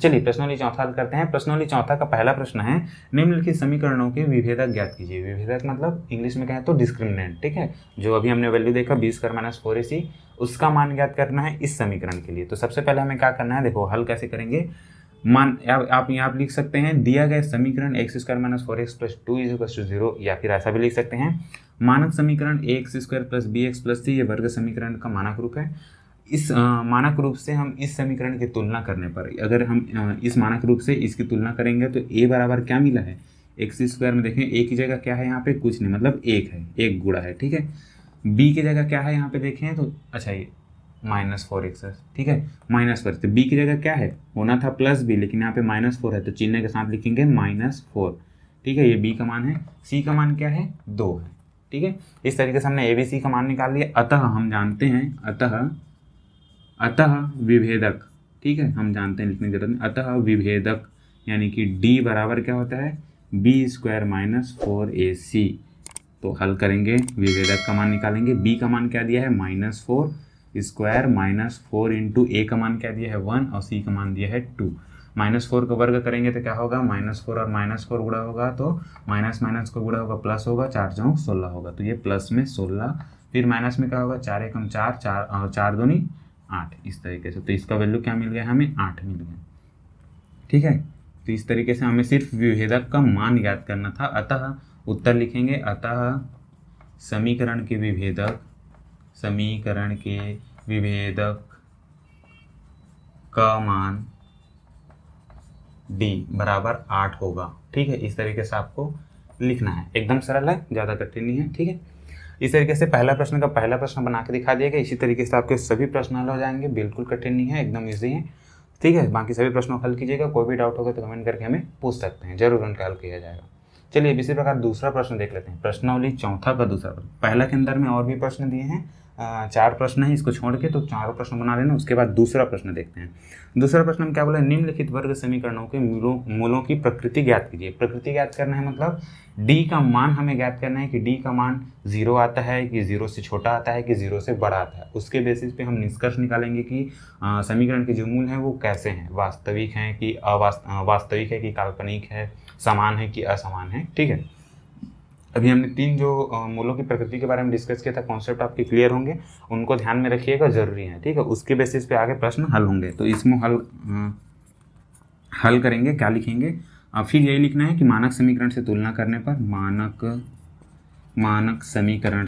चलिए प्रश्नावली चौथा हल करते हैं। प्रश्नावली चौथा का पहला प्रश्न है, निम्नलिखित समीकरणों के विभेदक ज्ञात कीजिए। विभेदक मतलब इंग्लिश में कहें तो डिस्क्रिमिनेंट, ठीक है। जो अभी हमने वैल्यू देखा b² - 4ac, उसका मान ज्ञात करना है इस समीकरण के लिए। तो सबसे पहले हमें क्या करना है, देखो हल कैसे करेंगे। मान आप यहाँ लिख सकते हैं, दिया गया समीकरण x² - 4x + 2 = 0, या फिर ऐसा भी लिख सकते हैं, मानक समीकरण ax² + bx + c, ये वर्ग समीकरण का मानक रूप है। इस मानक रूप से हम इस समीकरण की तुलना करने पर, अगर हम इस मानक रूप से इसकी तुलना करेंगे तो a बराबर क्या मिला है, x² में देखें a की जगह क्या है, यहाँ पे कुछ नहीं, मतलब 1 है, 1 गुणा है, ठीक है। b की जगह क्या है यहाँ पे देखें तो, अच्छा ये -4x है, ठीक है, -4। तो b की जगह क्या है, होना था +b, लेकिन यहाँ पे -4 है, तो चिन्ह के साथ लिखेंगे -4, ठीक है। ये b का मान है, c का मान क्या है, 2 है, ठीक है। इस तरीके से हमने a b c का मान निकाल लिया। अतः हम जानते हैं, अतः विभेदक, ठीक है, हम जानते हैं, लिखने की जरूरत नहीं। अतः विभेदक यानी कि d बराबर क्या होता है, b² - 4ac। तो हल करेंगे, विभेदक का मान निकालेंगे। b का मान क्या दिया है, -4² - 4 इंटू a का मान क्या दिया है, 1, और c का मान दिया है 2। -4 का वर्ग करेंगे तो क्या होगा, -4 और -4 गुणा होगा तो माइनस को गुणा होगा प्लस होगा, 4 चौक 16 होगा, तो ये प्लस में 16, फिर माइनस में क्या होगा, 4 एकम 4, 4 दूनी 8, इस तरीके से। तो इसका वैल्यू क्या मिल गया, हमें 8 मिल गया, ठीक है। तो इस तरीके से हमें सिर्फ विभेदक का मान याद करना था। अतः उत्तर लिखेंगे, अतः समीकरण के विभेदक का मान d बराबर 8 होगा, ठीक है। इस तरीके से आपको लिखना है, एकदम सरल है, ज़्यादा कठिन नहीं है, ठीक है। इस तरीके से पहला प्रश्न बना के दिखा दिया गया। इसी तरीके से आपके सभी प्रश्न हल हो जाएंगे, बिल्कुल कठिन नहीं है, एकदम ईजी है, ठीक है। बाकी सभी प्रश्नों को हल कीजिएगा, कोई भी डाउट होगा तो कमेंट करके हमें पूछ सकते हैं, जरूर उनका हल किया जाएगा। चलिए इसी प्रकार दूसरा प्रश्न देख लेते हैं। प्रश्नावली चौथा का दूसरा प्रश्न, पहला के अंदर में और भी प्रश्न दिए हैं, 4 प्रश्न है, इसको छोड़ के तो 4 प्रश्न बना लेना। उसके बाद दूसरा प्रश्न देखते हैं। दूसरा प्रश्न में क्या बोला, निम्नलिखित वर्ग समीकरणों के मूलों की प्रकृति ज्ञात कीजिए। प्रकृति ज्ञात करना है मतलब d का मान हमें ज्ञात करना है कि d का मान 0 आता है कि 0 से छोटा आता है कि 0 से बड़ा आता है। उसके बेसिस पे हम निष्कर्ष निकालेंगे कि समीकरण के जो मूल हैं वो कैसे हैं, वास्तविक हैं कि वास्तविक है कि काल्पनिक है, समान है कि असमान है, ठीक है। अभी हमने 3 जो मूलों की प्रकृति के बारे में डिस्कस किया था, कॉन्सेप्ट आपके क्लियर होंगे, उनको ध्यान में रखिएगा, जरूरी है, ठीक है। उसके बेसिस पे आगे प्रश्न हल होंगे। तो इसमें हल करेंगे, क्या लिखेंगे, फिर यही लिखना है कि मानक समीकरण से तुलना करने पर, मानक समीकरण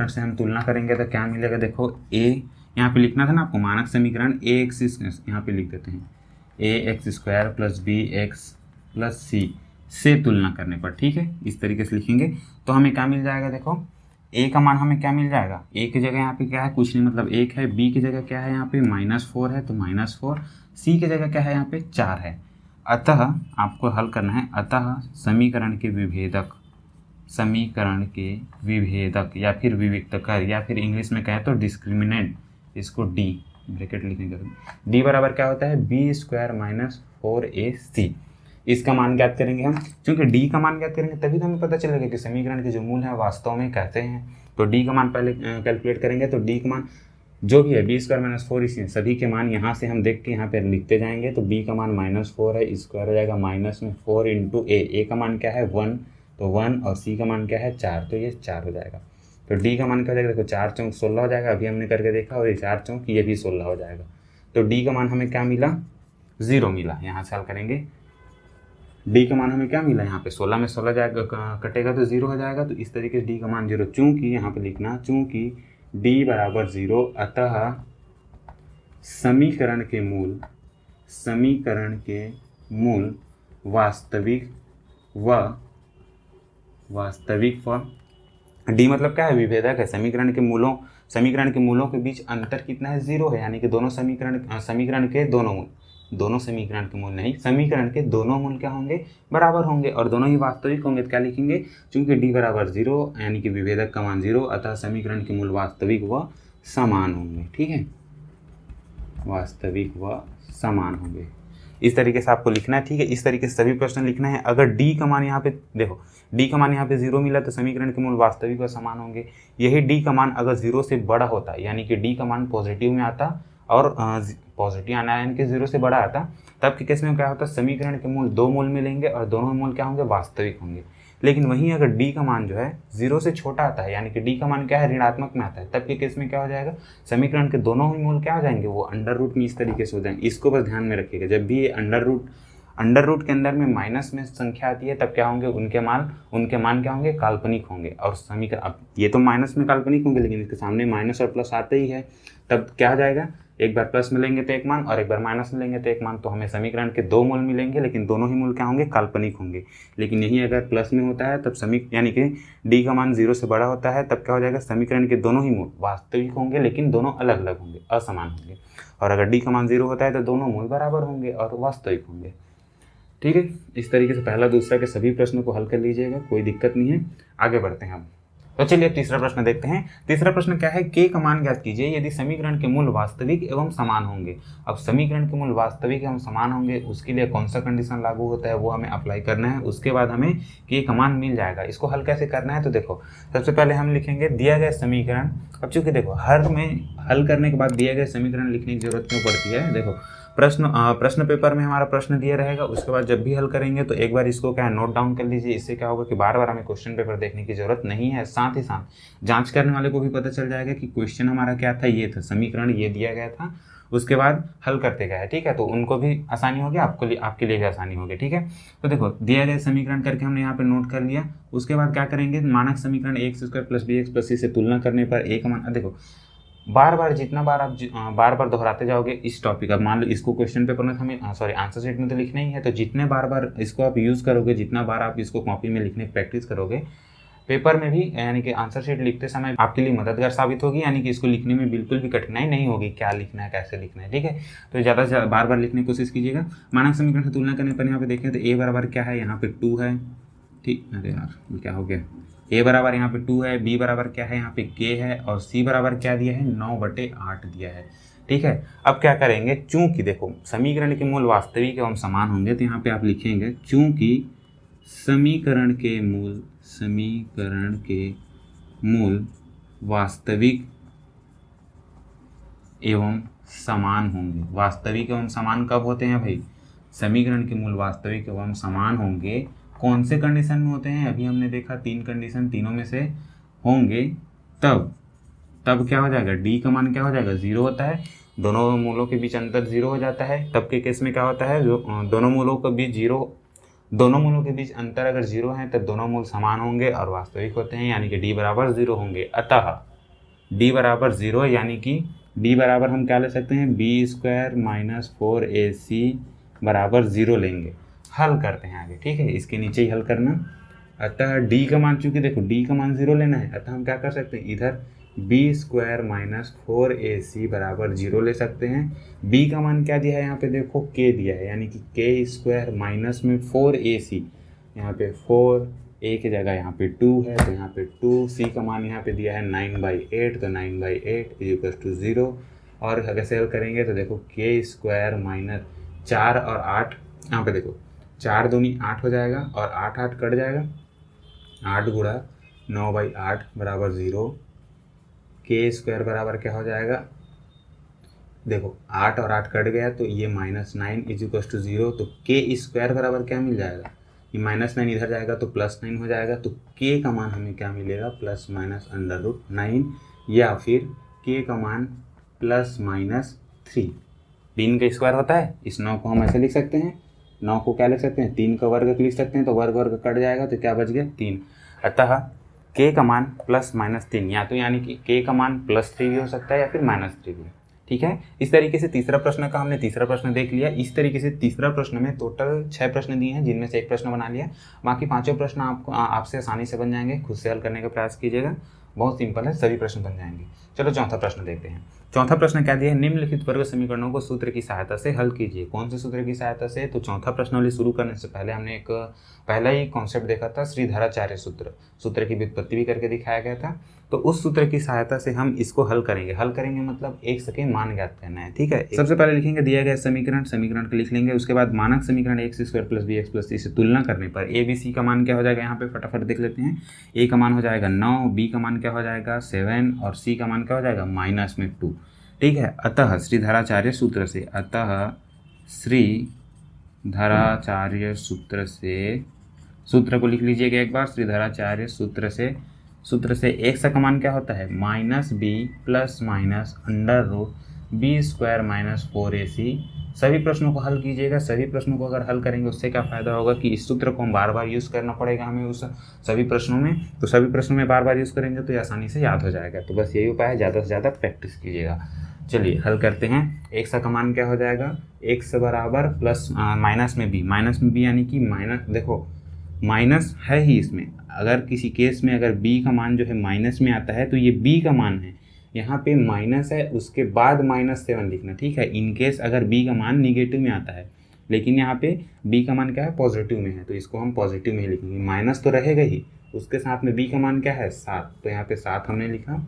से हम तुलना करेंगे तो क्या मिलेगा, देखो a यहाँ पे लिखना था ना आपको, मानक समीकरण ax, यहाँ पे लिख देते हैं ax² + bx + c से तुलना करने पर, ठीक है। इस तरीके से लिखेंगे तो हमें क्या मिल जाएगा, देखो a का मान हमें क्या मिल जाएगा, a की जगह यहाँ पे क्या है, कुछ नहीं, मतलब 1 है, b की जगह क्या है, यहाँ पे -4 है तो -4, c की जगह क्या है, यहाँ पे 4 है। अतः आपको हल करना है, अतः समीकरण के विभेदक या फिर विविक्तकर, या फिर इंग्लिश में कहें तो डिस्क्रिमिनेंट, इसको d ब्रैकेट लिखने का, d बराबर क्या होता है, b² - 4ac। इसका मान ज्ञात करेंगे हम, क्योंकि d का मान ज्ञात करेंगे तभी तो हमें पता चलेगा कि समीकरण के जो मूल हैं वास्तव में कहते हैं। तो d का मान पहले कैलकुलेट करेंगे, तो d का मान जो भी है b² - 4ac, सभी के मान यहाँ से हम देख के यहाँ पर लिखते जाएंगे। तो b का मान -4 है, स्क्वायर हो जाएगा -4 इंटू a का मान क्या है 1, तो 1, और c का मान क्या है 4, तो ये 4 हो जाएगा। तो d का मान क्या हो जाएगा, देखो 4 चौक 16 हो जाएगा, अभी हमने करके देखा, और ये 4 चौक ये भी 16 हो जाएगा। तो d का मान हमें क्या मिला, 0 मिला। यहाँ से हल करेंगे, d का मान हमें क्या मिला, यहाँ पे 16 में 16 जाएगा, कटेगा तो 0 हो जाएगा। तो इस तरीके से d का मान 0, चूँकि यहाँ पे लिखना, चूँकि d बराबर 0, अतः समीकरण के मूल वास्तविक व d मतलब क्या है, विभेदक है। समीकरण के मूलों के बीच अंतर कितना है, 0 है, यानी कि समीकरण के दोनों मूल क्या होंगे, बराबर होंगे, और दोनों ही वास्तविक होंगे। तो क्या लिखेंगे, चूंकि d बराबर 0 यानी कि विभेदक का मान 0, अतः समीकरण के मूल वास्तविक व समान होंगे, ठीक है, वास्तविक व समान होंगे। इस तरीके से आपको लिखना है, ठीक है। इस तरीके से सभी प्रश्न लिखना है। अगर डी का मान यहाँ पे देखो, डी का मान यहाँ पे 0 मिला तो समीकरण के मूल वास्तविक व समान होंगे। यही डी का मान अगर 0 से बड़ा होता, यानी कि डी का मान पॉजिटिव में आता और पॉजिटिव आना यानी कि 0 से बड़ा आता, तब के केस में क्या होता है, समीकरण के मूल 2 मूल मिलेंगे और दोनों मूल क्या होंगे, वास्तविक होंगे। लेकिन वहीं अगर डी का मान जो है 0 से छोटा आता है, यानी कि डी का मान क्या है, ऋणात्मक में आता है, तब के केस में क्या हो जाएगा, समीकरण के दोनों ही मूल क्या हो जाएंगे, वो अंडर रूट में इस तरीके से हो जाएंगे। इसको बस ध्यान में रखिएगा, जब भी ये अंडर रूट के अंदर में माइनस में संख्या आती है तब क्या होंगे, उनके मान क्या होंगे, काल्पनिक होंगे। और समीकरण, अब ये तो माइनस में काल्पनिक होंगे, लेकिन इसके सामने माइनस और प्लस आते ही है, तब क्या हो जाएगा, एक बार प्लस मिलेंगे तो एक मान और एक बार माइनस मिलेंगे तो एक मान, तो हमें समीकरण के 2 मूल मिलेंगे, लेकिन दोनों ही मूल क्या होंगे, काल्पनिक होंगे। लेकिन यही अगर प्लस में होता है तब यानी कि डी का मान 0 से बड़ा होता है, तब क्या हो जाएगा, समीकरण के दोनों ही मूल वास्तविक होंगे, लेकिन दोनों अलग अलग होंगे, असमान होंगे। और अगर डी का मान 0 होता है तो दोनों मूल बराबर होंगे और वास्तविक होंगे, ठीक है। इस तरीके से पहला दूसरा के सभी प्रश्नों को हल कर लीजिएगा, कोई दिक्कत नहीं है। आगे बढ़ते हैं हम। तो चलिए तीसरा प्रश्न देखते हैं। तीसरा प्रश्न क्या है, के का मान ज्ञात कीजिए यदि समीकरण के मूल वास्तविक एवं समान होंगे। अब समीकरण के मूल वास्तविक एवं समान होंगे, उसके लिए कौन सा कंडीशन लागू होता है वो हमें अप्लाई करना है। उसके बाद हमें के का मान मिल जाएगा। इसको हल कैसे करना है, तो देखो सबसे पहले हम लिखेंगे दिया गया समीकरण। अब चूंकि देखो हर में हल करने के बाद दिया गया समीकरण लिखने की जरूरत क्यों पड़ती है, देखो प्रश्न पेपर में हमारा प्रश्न दिया रहेगा, उसके बाद जब भी हल करेंगे तो एक बार इसको क्या है, नोट डाउन कर लीजिए। इससे क्या होगा कि बार बार हमें क्वेश्चन पेपर देखने की जरूरत नहीं है। साथ ही साथ जांच करने वाले को भी पता चल जाएगा कि क्वेश्चन हमारा क्या था, ये था, समीकरण ये दिया गया था, उसके बाद हल करते गए, ठीक है। तो उनको भी आसानी होगी, आपके लिए भी आसानी होगी, ठीक है। तो देखो दिया गया समीकरण करके हमने यहाँ पे नोट कर लिया। उसके बाद क्या करेंगे, मानक समीकरण x² + bx + c से तुलना करने पर a का मान, देखो जितना बार आप बार बार दोहराते जाओगे इस टॉपिक, अब मान लो इसको क्वेश्चन पेपर में हमें आंसर शीट में तो लिखना ही है, तो जितने बार इसको आप यूज़ करोगे, जितना बार आप इसको कॉपी में लिखने की प्रैक्टिस करोगे, पेपर में भी यानी कि आंसर शीट लिखते समय आपके लिए मददगार साबित होगी। यानी कि इसको लिखने में बिल्कुल भी कठिनाई नहीं होगी, क्या लिखना है, कैसे लिखना है, ठीक है। तो ज़्यादा से ज़्यादा बार बार लिखने की कोशिश कीजिएगा। मानक समीकरण से तुलना करने पर यहाँ पे देखें तो a बराबर क्या है, यहाँ पे 2 है, ठीक। अरे यार क्या हो गया, a बराबर यहाँ पे 2 है, b बराबर क्या है, यहाँ पे k है, और c बराबर क्या दिया है, 9/8 दिया है, ठीक है। अब क्या करेंगे, चूंकि देखो समीकरण के मूल वास्तविक एवं समान होंगे, तो यहाँ पे आप लिखेंगे चूंकि समीकरण के मूल वास्तविक एवं समान होंगे। वास्तविक एवं समान कब होते हैं भाई, समीकरण के मूल वास्तविक एवं समान होंगे। कौन से कंडीशन में होते हैं, अभी हमने देखा 3 कंडीशन, तीनों में से होंगे तब क्या हो जाएगा, डी का मान क्या हो जाएगा, 0 होता है, दोनों मूलों के बीच अंतर 0 हो जाता है। तब के केस में क्या होता है, जो दोनों मूलों के बीच अंतर अगर 0 है तब दोनों मूल समान होंगे और वास्तविक होते हैं, यानी कि डी बराबर 0 होंगे। अतः डी बराबर 0, यानी कि डी बराबर हम क्या ले सकते हैं, b² - 4ac बराबर 0 लेंगे। हल करते हैं आगे, ठीक है, इसके नीचे ही हल करना। अतः डी का मान, चूंकि देखो डी का मान 0 लेना है, अतः हम क्या कर सकते हैं, इधर b² - 4ac बराबर 0 ले सकते हैं। b का मान क्या दिया है, यहाँ पे देखो k दिया है, यानी कि k² माइनस में 4ac, यहाँ पे 4, a की जगह यहाँ पे 2 है तो यहाँ पे 2, c का मान यहाँ पे दिया है 9/8, तो 9/8 = 0। और कैसे हल करेंगे, तो देखो k² - 4 और 8, यहाँ पे देखो 4 दूनी 8 हो जाएगा और 8 8 कट जाएगा, 8 गुणा 9/8 बराबर 0। k² बराबर क्या हो जाएगा, देखो 8 और 8 कट गया तो ये -9 = 0। तो k² बराबर क्या मिल जाएगा, ये -9 इधर जाएगा तो +9 हो जाएगा। तो k का मान हमें क्या मिलेगा, ±√9, या फिर k का मान ±3। 3 का स्क्वायर होता है, इस 9 को हम ऐसे लिख सकते हैं, 9 को क्या लिख सकते हैं, 3 का वर्ग लिख सकते हैं, तो वर्ग कट जाएगा तो क्या बच गया, 3। अतः k का मान ±3, या तो यानी कि k का मान +3 भी हो सकता है या फिर -3 भी, ठीक है। इस तरीके से तीसरा प्रश्न का हमने तीसरा प्रश्न देख लिया। इस तरीके से तीसरा प्रश्न में टोटल 6 प्रश्न दिए हैं, जिनमें से एक प्रश्न बना लिया, बाकी 5 प्रश्न आपसे आसानी से बन जाएंगे। खुद से हल करने का प्रयास कीजिएगा, बहुत सिंपल है, सभी प्रश्न बन जाएंगे। चलो चौथा प्रश्न देखते हैं। चौथा प्रश्न क्या दिया है, निम्नलिखित वर्ग समीकरणों को सूत्र की सहायता से हल कीजिए। कौन से सूत्र की सहायता से? तो चौथा प्रश्नावली शुरू करने से पहले हमने एक पहला ही कॉन्सेप्ट देखा था, श्रीधराचार्य सूत्र। सूत्र की व्युत्पत्ति भी करके दिखाया गया था। तो उस सूत्र की सहायता से हम इसको हल करेंगे। हल करेंगे मतलब x के मान ज्ञात करना है, ठीक है। सबसे पहले लिखेंगे दिया गया समीकरण को लिख लेंगे। उसके बाद मानक समीकरण x² + bx + c से तुलना करने पर a b c का मान क्या हो जाएगा, यहाँ पे फटाफट देख लेते हैं। a का मान हो जाएगा 9, b का मान क्या हो जाएगा 7 और c का मान क्या हो जाएगा -2, ठीक है। अतः श्रीधराचार्य सूत्र से सूत्र को लिख लीजिएगा एक बार। श्रीधराचार्य सूत्र से x का मान क्या होता है -b ± √b² - 4ac। सभी प्रश्नों को हल कीजिएगा। सभी प्रश्नों को अगर हल करेंगे उससे क्या फ़ायदा होगा कि इस सूत्र को हम बार बार यूज़ करना पड़ेगा हमें उस सभी प्रश्नों में। तो सभी प्रश्नों में बार बार यूज़ करेंगे तो ये आसानी से याद हो जाएगा। तो बस यही उपाय है, ज़्यादा से ज़्यादा प्रैक्टिस कीजिएगा। चलिए हल करते हैं। x का मान क्या हो जाएगा, x बराबर प्लस माइनस में b यानी कि माइनस, देखो माइनस है ही इसमें। अगर किसी केस में अगर b का मान जो है माइनस में आता है तो ये b का मान है, यहाँ पे माइनस है उसके बाद -7 लिखना, ठीक है। इन केस अगर b का मान निगेटिव में आता है, लेकिन यहाँ पे b का मान क्या है पॉजिटिव में है, तो इसको हम पॉजिटिव में ही लिखेंगे। माइनस तो रहेगा ही, उसके साथ में b का मान क्या है 7, तो यहाँ पे 7 हमने लिखा।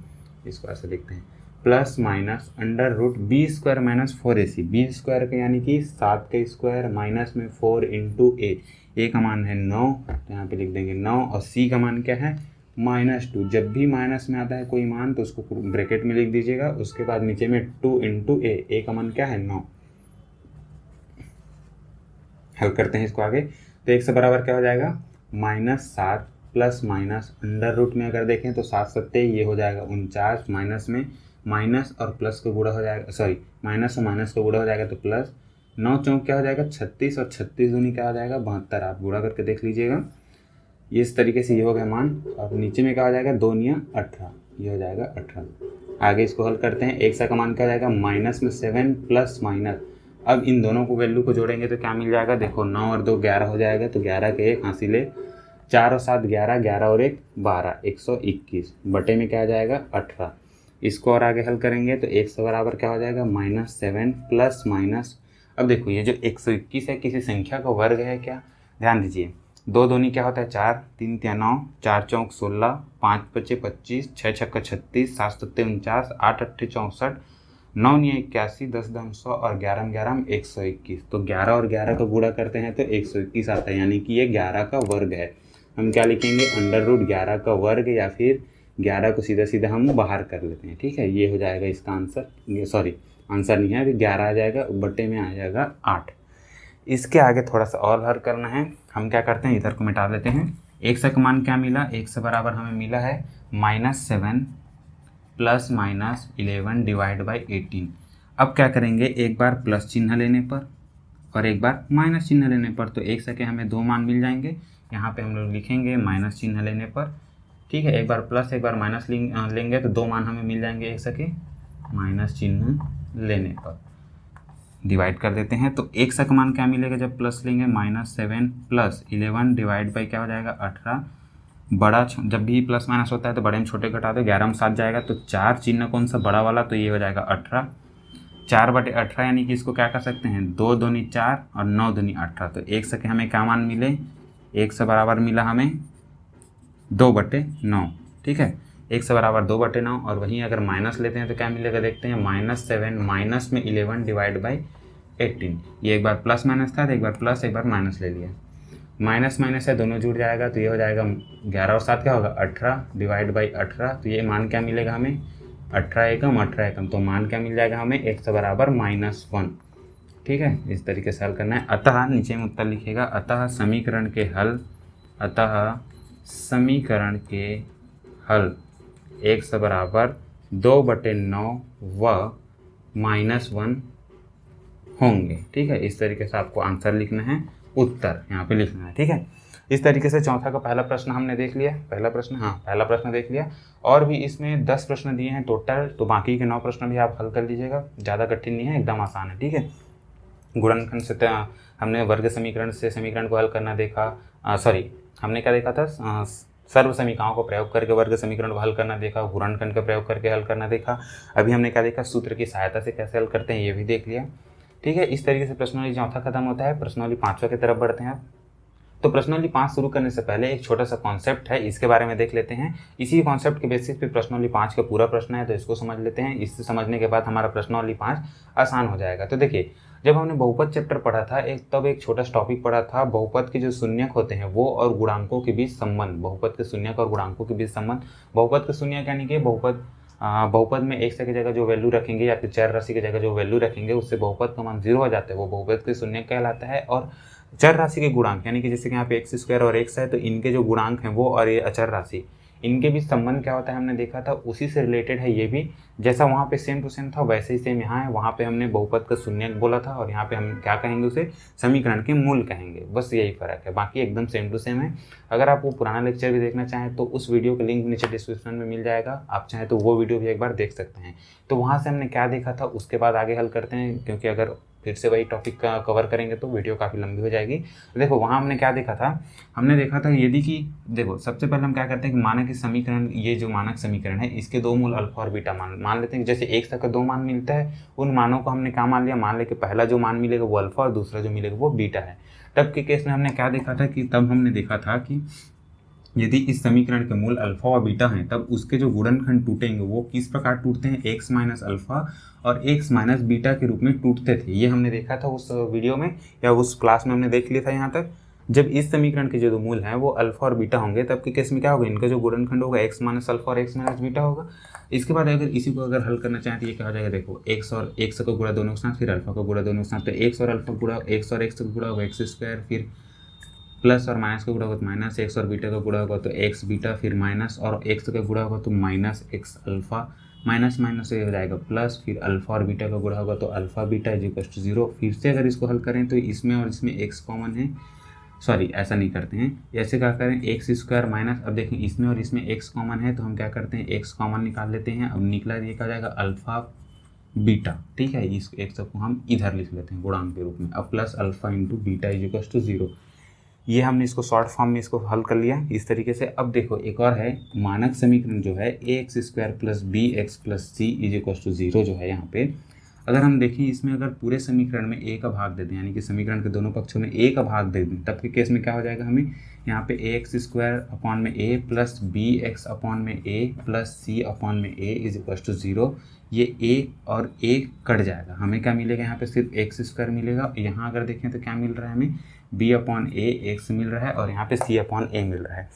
इसको ऐसे लिखते हैं ± √b² - 4ac। b² का यानी कि 7 का स्क्वायर माइनस में 4 × a का मान है 9, तो यहाँ पे लिख देंगे 9 और c का मान क्या है -2। जब भी माइनस में आता है कोई मान तो उसको ब्रैकेट में लिख दीजिएगा। उसके बाद नीचे में 2 × a का मान क्या है 9। हल करते हैं इसको आगे। तो x बराबर क्या हो जाएगा -7 प्लस माइनस अंडर रूट में अगर देखें तो 7 सत्ते ये हो जाएगा 49, माइनस में माइनस और प्लस को गुणा हो जाएगा, सॉरी माइनस और माइनस को गुणा हो जाएगा तो प्लस 9 चौक क्या हो जाएगा 36 और 36 दूनी क्या हो जाएगा 72। आप गुणा करके देख लीजिएगा। ये इस तरीके से ये हो गया मान, और नीचे में क्या हो जाएगा 2 × 18, ये हो जाएगा 18। आगे इसको हल करते हैं। x का मान क्या हो जाएगा -7 प्लस माइनस। अब इन दोनों को वैल्यू को जोड़ेंगे तो क्या मिल जाएगा, देखो 9 और 2 11 हो जाएगा, तो 11 के 1 हासिले 4 और 7 11, 11 और 1 12, 121 बटे में क्या आ जाएगा 18। इसको और आगे हल करेंगे तो x बराबर क्या हो जाएगा -7 प्लस माइनस। अब देखो ये जो 121 है किसी संख्या का वर्ग है क्या, ध्यान दीजिए। 2 दूनी क्या होता है 4, 3 × 9, 4 चौक 16, 5 × 25, 6 छक्का 36, 7 सत्ते 49, 8 अट्ठे 64, 9 × 81, 10 × 100 और 11 × 11 121। तो 11 और 11 का गुणा करते हैं तो 121 आता है, यानी कि ये 11 का वर्ग है। हम क्या लिखेंगे √11 का वर्ग, या फिर 11 को सीधा सीधा हम बाहर कर लेते हैं, ठीक है। ये हो जाएगा इसका आंसर, सॉरी आंसर नहीं है, अभी 11 आ जाएगा, बटे में आ जाएगा 8। इसके आगे थोड़ा सा और हल करना है। हम क्या करते हैं इधर को मिटा लेते हैं। x का मान क्या मिला, x बराबर हमें मिला है -7 प्लस माइनस 11 डिवाइड बाई 18। अब क्या करेंगे, एक बार प्लस चिन्ह लेने पर और एक बार माइनस चिन्ह लेने पर, तो x के हमें 2 मान मिल जाएंगे। यहाँ पे हम लोग लिखेंगे माइनस चिन्ह लेने पर, ठीक है। एक बार प्लस एक बार माइनस लेंगे तो 2 मान हमें मिल जाएंगे x के माइनस चिन्ह लेने पर। डिवाइड कर देते हैं तो x का मान क्या मिलेगा जब प्लस लेंगे -7 प्लस 11 डिवाइड बाई क्या हो जाएगा 18। बड़ा जब भी प्लस माइनस होता है तो बड़े में छोटे घटा दो, 11 में 7 जाएगा तो 4 चिन्ह कौन सा बड़ा वाला, तो ये हो जाएगा 18। 4/18 यानी कि इसको क्या कर सकते हैं 2 दूनी 4 और 9 दूनी 18। तो x के हमें क्या मान मिले, x बराबर मिला हमें 2/9, ठीक है। x बराबर 2/9 और वहीं अगर माइनस लेते हैं तो क्या मिलेगा देखते हैं -7 माइनस में 11 डिवाइड बाई 18। ये एक बार प्लस माइनस था तो एक बार प्लस एक बार माइनस ले लिया, माइनस माइनस है दोनों जुड़ जाएगा तो ये हो जाएगा 11 और 7 क्या होगा 18 डिवाइड बाई 18। तो ये मान क्या मिलेगा हमें 18 एकम, तो मान क्या मिल जाएगा हमें x बराबर -1, ठीक है। इस तरीके से हल करना है। अतः नीचे में उत्तर लिखेगा, अतः समीकरण के हल x बराबर 2/9 व -1 होंगे, ठीक है। इस तरीके से आपको आंसर लिखना है, उत्तर यहाँ पे लिखना है, ठीक है। इस तरीके से चौथा का पहला प्रश्न हमने देख लिया, पहला प्रश्न देख लिया। और भी इसमें 10 प्रश्न दिए हैं टोटल, तो बाकी के 9 प्रश्न भी आप हल कर लीजिएगा। ज़्यादा कठिन नहीं है, एकदम आसान है, ठीक है। गुणनखंड से हमने वर्ग समीकरण से समीकरण को हल करना देखा, हमने क्या देखा था सर्व समीकरणों को प्रयोग करके वर्ग समीकरण को हल करना देखा, गुणनखंड का प्रयोग करके हल करना देखा। अभी हमने क्या देखा, सूत्र की सहायता से कैसे हल करते हैं ये भी देख लिया। ठीक है, इस तरीके से प्रश्नावली चौथा खत्म होता है। प्रश्नावली पांचवा की तरफ बढ़ते हैं। तो प्रश्नावली 5 शुरू करने से पहले एक छोटा सा कॉन्सेप्ट है, इसके बारे में देख लेते हैं। इसी कॉन्सेप्ट के बेसिस पे प्रश्नावली 5 का पूरा प्रश्न है, तो इसको समझ लेते हैं। इससे समझने के बाद हमारा प्रश्नावली 5 आसान हो जाएगा। तो देखिए, जब हमने बहुपद चैप्टर पढ़ा था तब एक छोटा सा टॉपिक पढ़ा था, बहुपद के जो शून्यक होते हैं वो और गुणांकों के बीच संबंध। बहुपद के शून्यक और गुणांकों के बीच संबंध। बहुपद के शून्यक यानी कि बहुपद में x की जगह जो वैल्यू रखेंगे या फिर चर राशि की जगह जो वैल्यू रखेंगे उससे बहुपद का मान 0 हो जाता है, वो बहुपद के शून्यक कहलाता है। और चर राशि के गुणांक यानी कि जैसे कि यहाँ पे x² और x है, तो इनके जो गुणांक हैं वो और ये अचर राशि, इनके बीच संबंध क्या होता है हमने देखा था, उसी से रिलेटेड है ये भी। जैसा वहाँ पे सेम टू सेम था वैसे ही सेम यहाँ है। वहाँ पे हमने बहुपद का शून्यक बोला था और यहाँ पे हम क्या कहेंगे, उसे समीकरण के मूल कहेंगे, बस यही फर्क है, बाकी एकदम सेम टू सेम है। अगर आप वो पुराना लेक्चर भी देखना चाहें तो उस वीडियो का लिंक नीचे डिस्क्रिप्शन में मिल जाएगा, आप चाहें तो वो वीडियो भी एक बार देख सकते हैं। तो वहाँ से हमने क्या देखा था उसके बाद आगे हल करते हैं, क्योंकि अगर फिर से वही टॉपिक का कवर करेंगे तो वीडियो काफ़ी लंबी हो जाएगी। देखो वहाँ हमने क्या देखा था, हमने देखा था यदि कि देखो सबसे पहले हम क्या करते हैं कि मानक समीकरण, ये जो मानक समीकरण है इसके दो मूल अल्फा और बीटा मान लेते हैं। जैसे एक तक का दो मान मिलता है, उन मानों को हमने क्या मान लिया, मान लें कि पहला जो मान मिलेगा वो अल्फा और दूसरा जो मिलेगा वो बीटा है। तब के केस में हमने क्या देखा था कि तब हमने देखा था कि यदि इस समीकरण के मूल अल्फा और बीटा हैं तब उसके जो गुणनखंड टूटेंगे वो किस प्रकार टूटते हैं, x माइनस अल्फा और x माइनस बीटा के रूप में टूटते थे। ये हमने देखा था उस वीडियो में या उस क्लास में हमने देख लिया था यहाँ तक। जब इस समीकरण के जो दो मूल हैं वो अल्फा और बीटा होंगे तब के केस में क्या होगा, इनका जो गुणनखंड होगा x माइनस अल्फा और x माइनस बीटा होगा। इसके बाद अगर इसी को अगर हल करना चाहें तो ये क्या हो जाएगा, देखो x और x का गुणा दोनों के साथ, फिर अल्फा का गुणा दोनों के साथ, तो x और अल्फा गुणा x और x का गुणा होगा x², फिर प्लस और माइनस का गुणा होगा तो माइनस x और बीटा का गुणा होगा तो x बीटा, फिर माइनस और x का गुणा होगा तो minus x alpha, minus minus से हो जाएगा प्लस, फिर अल्फा और बीटा का गुणा होगा तो alpha beta is equal to 0। फिर से अगर इसको हल करें तो इसमें और इसमें x कॉमन है, सॉरी ऐसा नहीं करते हैं, ऐसे क्या करें x² माइनस, अब देखें इसमें और इसमें x कॉमन है तो हम क्या करते हैं x कॉमन निकाल लेते हैं। अब निकला ये क्या हो जाएगा अल्फा बीटा, ठीक है, इस x को हम इधर लिख लेते हैं गुणांक के रूप में। अब plus alpha into beta is equal to 0। ये हमने इसको शॉर्ट फॉर्म में इसको हल कर लिया इस तरीके से। अब देखो एक और है मानक समीकरण जो है ax² plus bx plus c is equal to 0 जो है यहाँ पे, अगर हम देखें इसमें अगर पूरे समीकरण में a का भाग दे दें, यानी कि समीकरण के दोनों पक्षों में a का भाग दे दें, तब के केस में क्या हो जाएगा, हमें यहाँ पे ax² अपॉन में a प्लस bx अपॉन में a प्लस c अपॉन में a इज इक्वल टू 0। ये a और a कट जाएगा, हमें क्या मिलेगा, यहाँ पे सिर्फ x² मिलेगा। यहाँ अगर देखें तो क्या मिल रहा है हमें, b अपॉन a x मिल रहा है और यहाँ पे c अपॉन a मिल रहा है।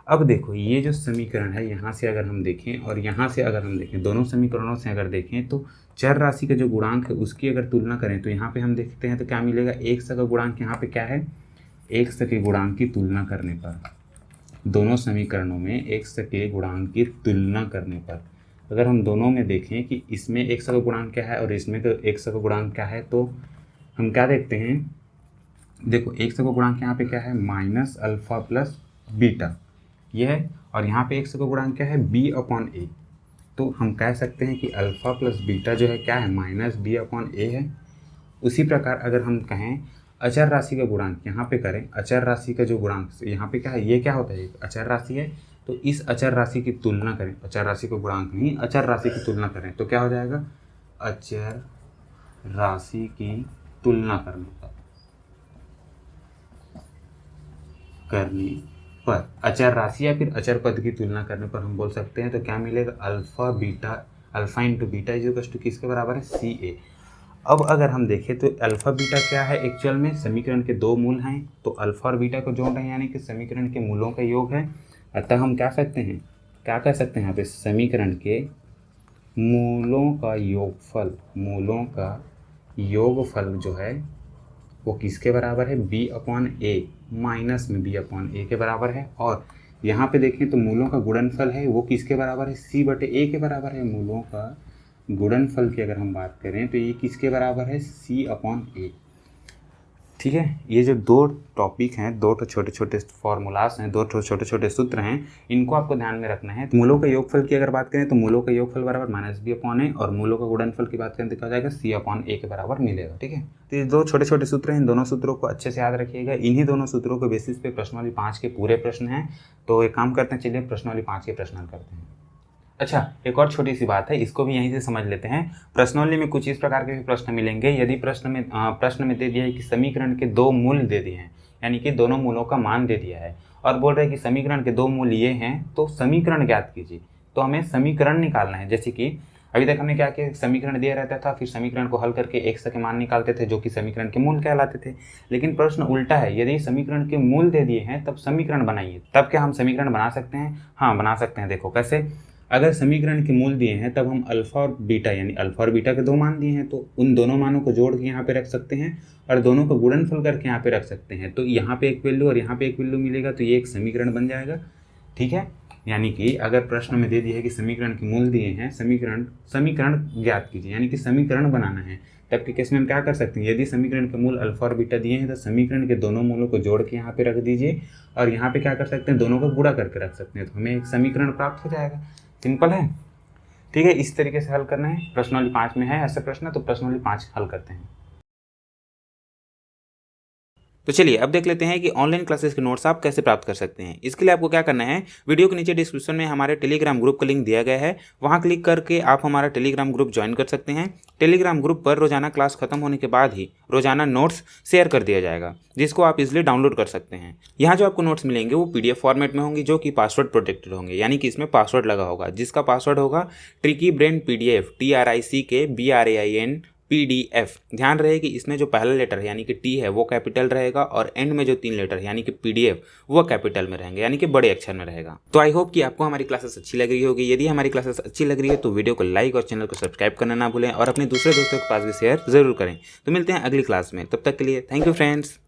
अब देखो ये जो समीकरण है यहाँ से अगर हम देखें और यहाँ से अगर हम देखें, दोनों समीकरणों से अगर देखें तो चर राशि का जो गुणांक है उसकी अगर तुलना करें तो यहाँ पे हम देखते हैं तो क्या मिलेगा, x का गुणांक यहाँ पे क्या है, x के गुणांक की तुलना करने पर, दोनों समीकरणों में x के गुणांक की तुलना करने पर अगर हम दोनों में देखें कि इसमें x का गुणांक क्या है और इसमें x का गुणांक क्या है, तो हम क्या देखते हैं, देखो x का गुणांक यहाँ पे क्या है, माइनस अल्फा प्लस बीटा ये है, और यहाँ पे x का गुणांक क्या है, b अपॉन a। तो हम कह सकते हैं कि अल्फ़ा प्लस बीटा जो है क्या है, माइनस b अपॉन a है। उसी प्रकार अगर हम कहें अचर राशि का गुणांक यहाँ पे करें, अचर राशि का जो गुणांक यहाँ पे क्या है, ये क्या होता है, अचर राशि है, तो इस अचर राशि की तुलना करें, अचर राशि को गुणांक नहीं अचर राशि की तुलना करें तो क्या हो जाएगा, अचर राशि की तुलना करने पर अचर राशि या फिर अचर पद की तुलना करने पर हम बोल सकते हैं तो क्या मिलेगा, alpha beta, alpha into beta is equal to किसके बराबर है, CA। अब अगर हम देखें तो अल्फा बीटा क्या है, एक्चुअल में समीकरण के दो मूल हैं तो अल्फा और बीटा को जोड़ रहे हैं यानी कि समीकरण के मूलों का योग है। अतः हम क्या सकते हैं, क्या कह सकते हैं यहाँ पे, समीकरण के मूलों का योगफल, मूलों का योगफल जो है वो किसके बराबर है, b अपॉन a, माइनस में b अपॉन a के बराबर है। और यहाँ पे देखें तो मूलों का गुणनफल है वो किसके बराबर है, c बटे a के बराबर है। मूलों का गुणनफल की अगर हम बात करें तो ये किसके बराबर है, c अपॉन a। ठीक है, ये जो दो टॉपिक हैं, दो तो छोटे छोटे फॉर्मूलाज हैं, दो तो छोटे छोटे सूत्र हैं, इनको आपको ध्यान में रखना है। मूलों का योगफल की अगर बात करें तो मूलों का योगफल बराबर -b/a और मूलों का गुणनफल की बात करें तो क्या हो जाएगा c/a के बराबर मिलेगा। ठीक है, तो ये दो छोटे छोटे सूत्र हैं, इन दोनों सूत्रों को अच्छे से याद रखिएगा। इन्हीं दोनों सूत्रों के बेसिस पे प्रश्नावली 5 के पूरे प्रश्न हैं। तो एक काम करते हैं, चलिए प्रश्नावली 5 के प्रश्न करते हैं। अच्छा, एक और छोटी सी बात है, इसको भी यहीं से समझ लेते हैं। प्रश्नावली में कुछ इस प्रकार के भी प्रश्न मिलेंगे। यदि प्रश्न में दे दिया है कि समीकरण के दो मूल दे दिए हैं, यानी कि दोनों मूलों का मान दे दिया है और बोल रहे हैं कि समीकरण के दो मूल ये हैं, तो समीकरण ज्ञात कीजिए। तो हमें समीकरण निकालना है। जैसे कि अभी तक हमने क्या किया, समीकरण दिया रहता था, फिर समीकरण को हल करके x के मान निकालते थे जो कि समीकरण के मूल कहलाते थे। लेकिन प्रश्न उल्टा है, यदि समीकरण के मूल दे दिए हैं तब समीकरण बनाइए। तब क्या हम समीकरण बना सकते हैं? हाँ, बना सकते हैं। देखो कैसे, अगर समीकरण के मूल दिए हैं तब हम अल्फा और बीटा, यानी अल्फा और बीटा के दो मान दिए हैं, तो उन दोनों मानों को जोड़ के यहाँ पे रख सकते हैं और दोनों को गुणनफल करके यहाँ पे रख सकते हैं। तो यहाँ पे एक वैल्यू और यहाँ पे एक वैल्यू मिलेगा, तो ये एक समीकरण बन जाएगा। ठीक है, यानी कि अगर प्रश्न में दे दिया है कि समीकरण के मूल दिए हैं, समीकरण ज्ञात कीजिए, यानी कि समीकरण बनाना है, तब के केस में हम क्या कर सकते हैं, यदि समीकरण के मूल अल्फा और बीटा दिए हैं तो समीकरण के दोनों मूलों को जोड़ के यहाँ पे रख दीजिए और यहाँ पे क्या कर सकते हैं, दोनों को गुणा करके रख सकते हैं, तो हमें एक समीकरण प्राप्त हो जाएगा। सिंपल है। ठीक है, इस तरीके से हल करना है। प्रश्नावली 5 में है ऐसे प्रश्न, तो प्रश्नावली 5 हल करते हैं। तो चलिए अब देख लेते हैं कि ऑनलाइन क्लासेस के नोट्स आप कैसे प्राप्त कर सकते हैं। इसके लिए आपको क्या करना है, वीडियो के नीचे डिस्क्रिप्शन में हमारे टेलीग्राम ग्रुप का लिंक दिया गया है, वहां क्लिक करके आप हमारा टेलीग्राम ग्रुप ज्वाइन कर सकते हैं। टेलीग्राम ग्रुप पर रोजाना क्लास खत्म होने के बाद ही रोजाना नोट्स शेयर कर दिया जाएगा, जिसको आप इजिली डाउनलोड कर सकते हैं। यहाँ जो आपको नोट्स मिलेंगे वो PDF फॉर्मेट में होंगे, जो कि पासवर्ड प्रोटेक्टेड होंगे, यानी कि इसमें पासवर्ड लगा होगा, जिसका पासवर्ड होगा tricky brain PDF, TRICKBRAIN PDF। ध्यान रहे कि इसमें जो पहला लेटर है यानी कि T है वो कैपिटल रहेगा और एंड में जो 3 लेटर है यानी कि PDF वो कैपिटल में रहेंगे, यानी कि बड़े अक्षर में रहेगा। तो आई होप कि आपको हमारी क्लासेस अच्छी लग रही होगी। यदि हमारी क्लासेस अच्छी लग रही है तो वीडियो को लाइक और चैनल को सब्सक्राइब करना ना भूलें और अपने दूसरे दोस्तों के पास भी शेयर जरूर करें। तो मिलते हैं अगली क्लास में, तब तक के लिए थैंक यू फ्रेंड्स।